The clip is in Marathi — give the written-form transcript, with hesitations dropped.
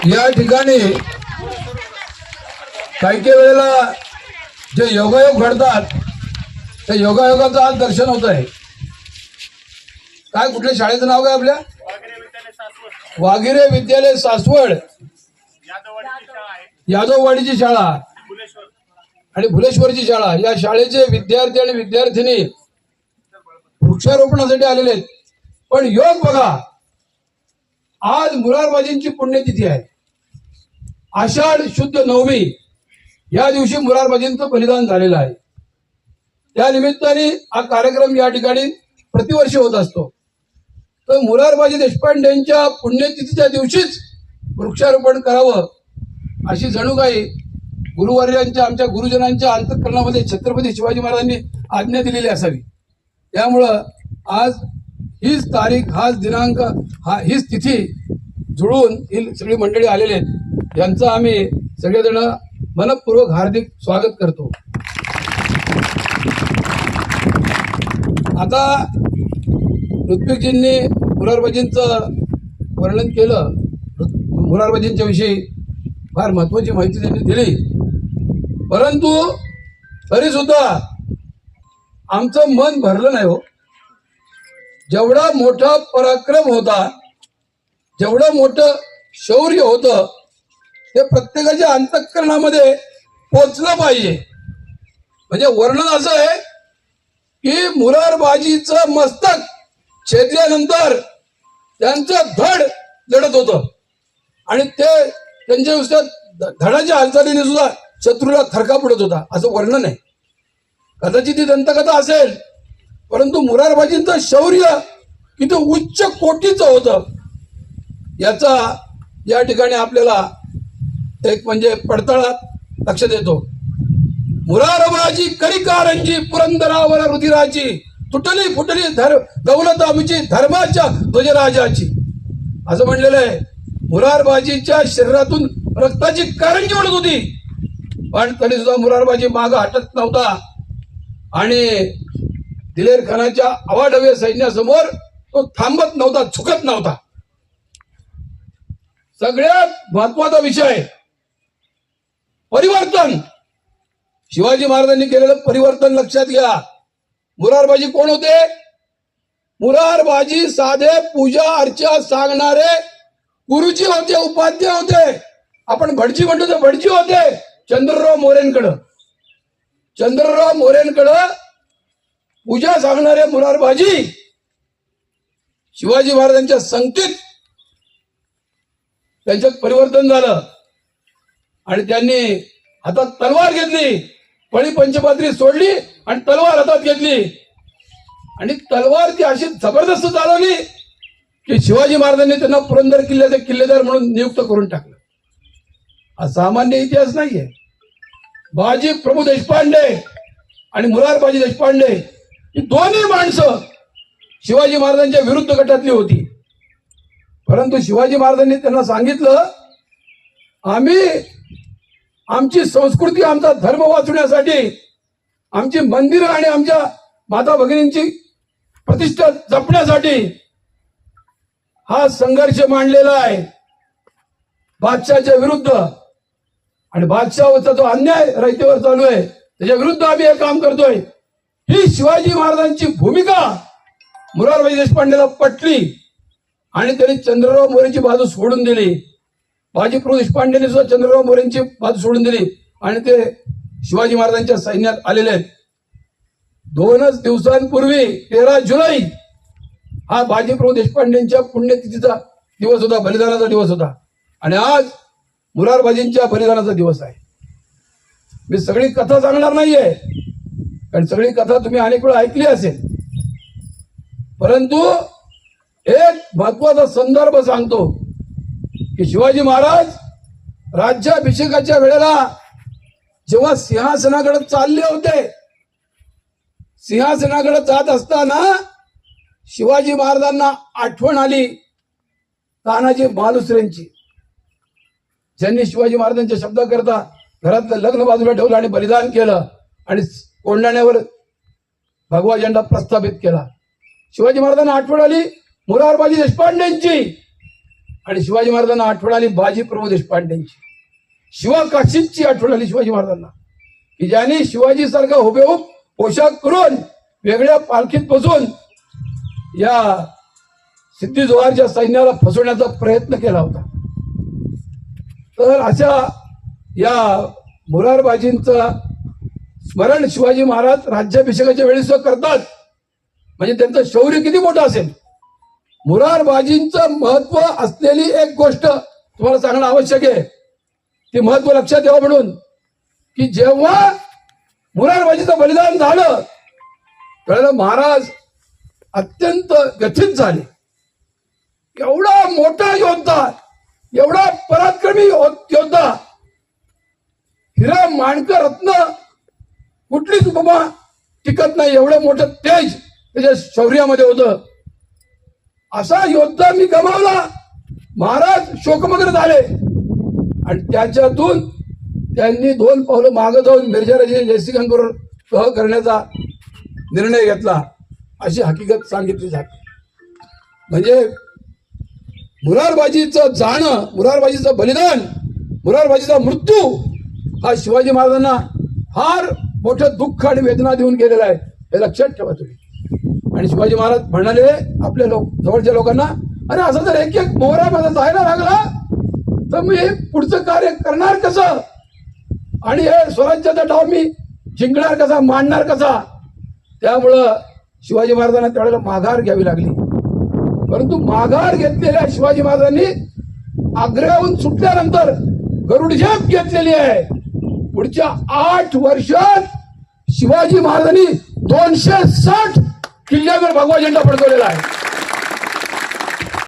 या ठिकाणी काही वेळेला जे योगायोग घडतात त्या योगायोगाचं आज दर्शन होत आहे. काय कुठल्या शाळेचं नाव काय आपल्या? वाघिरे विद्यालय सासवड, यादववाडीची शाळा आणि भुलेश्वरची शाळा. या शाळेचे विद्यार्थी आणि विद्यार्थिनी वृक्षारोपणासाठी आलेले आहेत. पण योग बघा, आज मुरारबाजींची पुण्यतिथी आहे. आषाढ शुद्ध नवमी या दिवशी मुरारबाजींचं बलिदान झालेलं आहे. त्या निमित्ताने हा कार्यक्रम या ठिकाणी प्रतिवर्षी होत असतो. तर मुरारबाजी देशपांडेंच्या पुण्यतिथीच्या दिवशीच वृक्षारोपण करावं अशी जणू काही गुरुवर्यांच्या आमच्या गुरुजनांच्या अंतःकरणामध्ये छत्रपती शिवाजी महाराजांनी आज्ञा दिलेली असावी. त्यामुळं आज हीच तारीख, हाच दिनांक, हीच तिथी जुळून ही सगळी मंडळी आलेली आहेत. यांचं आम्ही सगळेजण मनपूर्वक हार्दिक स्वागत करतो. आता ऋत्विकजींनी मुरारबाजींचं वर्णन केलं. मुरारबाजींच्या विषयी फार महत्वाची माहिती त्यांनी दिली. परंतु तरी सुद्धा आमचं मन भरलं नाही हो. जेवढा मोठा पराक्रम होता, जेवढं मोठं शौर्य होतं, ते प्रत्येकाच्या अंतःकरणामध्ये पोचलं पाहिजे. म्हणजे वर्णन असं आहे की मुरारबाजीचं मस्तक छेदल्यानंतर त्यांचं धड लढत होतं आणि ते त्यांच्या धडाच्या हालचालीने सुद्धा शत्रूला थरका पडत होता, असं वर्णन आहे. कदाचित ती दंतकथा असेल, परंतु मुरारबाजींचं शौर्य किती उच्च कोटीचं होतं याचा या ठिकाणी आपल्याला एक म्हणजे पडताळात लक्षात येतो. मुरारबाजी करी कारंजी पुरंदरावर रुधिराची, तुटली फुटली दौलत आमची धर्माच्या ध्वजराजाची, असं म्हणलेलं आहे. मुरारबाजीच्या शरीरातून रक्ताची कारंजी ओढत होती, पण तरी सुद्धा मुरारबाजी मागं हटत नव्हता आणि दिलेर खानाच्या अवाढव्य सैन्यासमोर तो थांबत नव्हता, झुकत नव्हता. सगळ्यात महत्वाचा विषय परिवर्तन. शिवाजी महाराजांनी केलेलं परिवर्तन लक्षात घ्या. मुरारबाजी कोण होते? मुरारबाजी साधे पूजा अर्चा सांगणारे गुरुजी होते, उपाध्याय होते. आपण भटजी म्हणतो ते भटजी होते. चंद्रराव मोरेंकडं पूजा सांगणारे मुरारबाजी शिवाजी महाराजांच्या संगतीत त्यांच्यात परिवर्तन झालं आणि त्यांनी हातात तलवार घेतली, पळी पंचपात्री सोडली आणि तलवार हातात घेतली आणि तलवार ती अशी जबरदस्त चालवली की शिवाजी महाराजांनी त्यांना पुरंदर किल्ल्याचे किल्लेदार म्हणून नियुक्त करून टाकलं. हा सामान्य इतिहास नाहीये. बाजी प्रभू देशपांडे आणि मुरारबाजी देशपांडे ही दोन्ही माणसं शिवाजी महाराजांच्या विरुद्ध गटातली होती. परंतु शिवाजी महाराजांनी त्यांना सांगितलं, आम्ही आमची संस्कृती, आमचा धर्म वाचवण्यासाठी, आमची मंदिरं आणि आमच्या माता भगिनींची प्रतिष्ठा जपण्यासाठी हा संघर्ष मांडलेला आहे बादशाहच्या विरुद्ध. आणि बादशाहचा जो अन्याय रयतेवर चालू आहे त्याच्या विरुद्ध आम्ही हे काम करतोय. ही शिवाजी महाराजांची भूमिका मुरारबाजी देशपांडेला पटली आणि त्यांनी चंद्रराव मोरेंची बाजू सोडून दिली. बाजीप्रभू देशपांडेंनी सुद्धा चंद्रराव मोरेंची बाजू सोडून दिली आणि ते शिवाजी महाराजांच्या सैन्यात आलेले आहेत. 2च दिवसांपूर्वी 13 जुलै हा बाजीप्रभू देशपांडेंच्या पुण्यतिथीचा दिवस होता, बलिदानाचा दिवस होता आणि आज मुरारबाजींच्या बलिदानाचा दिवस आहे. मी सगळी कथा सांगणार नाहीये, कारण सगळी कथा तुम्ही अनेक वेळा ऐकली असेल. परंतु एक महत्वाचा संदर्भ सांगतो की शिवाजी महाराज राज्याभिषेकाच्या वेळेला जेव्हा सिंहासनाकडे चालले होते, सिंहासनाकडे जात असताना शिवाजी महाराजांना आठवण आली तानाजी मालुसरेंची, ज्यांनी शिवाजी महाराजांच्या शब्दाकरता घरातलं लग्न बाजूला ठेवलं आणि बलिदान केलं आणि कोंढाण्यावर भगवा झेंडा प्रस्थापित केला. शिवाजी महाराजांना आठवण आली मुरारबाजी देशपांडेंची आणि शिवाजी महाराजांना आठवण आली बाजी प्रभू देशपांडेंची, शिवा काशींची आठवण आली शिवाजी महाराजांना, की ज्यांनी शिवाजी सारखा हुबेहूब पोशाख करून वेगळ्या पालखीत बसून या सिद्धी जोहरच्या सैन्याला फसवण्याचा प्रयत्न केला होता. तर अशा या मुरारबाजींचं स्मरण शिवाजी महाराज राज्याभिषेकाच्या वेळी सुद्धा करतात. म्हणजे त्यांचं शौर्य किती मोठं असेल. मुरारबाजींचं महत्व असलेली एक गोष्ट तुम्हाला सांगणं आवश्यक आहे. ती महत्व लक्षात ठेवा म्हणून, की जेव्हा मुरारबाजीचं बलिदान झालं त्यावेळेला महाराज अत्यंत व्यथित झाले. एवढा मोठा योद्धा, एवढा पराक्रमी योद्धा, हिरा माणकर रत्न कुठलीच उपमा टिकत नाही, एवढं मोठं तेज त्याच्या शौर्यामध्ये होतं. असा योद्धा मी गमावला. महाराज शोकमग्न झाले आणि त्याच्यातून त्यांनी 2 पावलं मागे जाऊन मिर्झाराजे जयसिंगांबरोबर तह करण्याचा निर्णय घेतला, अशी हकीकत सांगितली जाते. म्हणजे मुरारबाजीचं जाणं, मुरारबाजीचं बलिदान, मुरारबाजीचा मृत्यू हा शिवाजी महाराजांना फार मोठं दुःख आणि वेदना देऊन गेलेला आहे, हे लक्षात ठेवा तुम्ही. आणि शिवाजी महाराज म्हणाले आपल्या जवळच्या लोकांना, अरे असं जर एक एक मोहरा माझा जायला लागला तर मी पुढचं कार्य करणार कसं, आणि हे स्वराज्याचा डाव मी जिंकणार कसा, मांडणार कसा. त्यामुळं शिवाजी महाराजांना त्यावेळेला माघार घ्यावी लागली. परंतु माघार घेतलेल्या शिवाजी महाराजांनी आग्र्याहून सुटल्यानंतर गरुड झेप घेतलेली आहे. पुढच्या 8 वर्षात शिवाजी महाराजांनी 260 किल्ल्यावर भगवा झेंडा फडकवलेला आहे.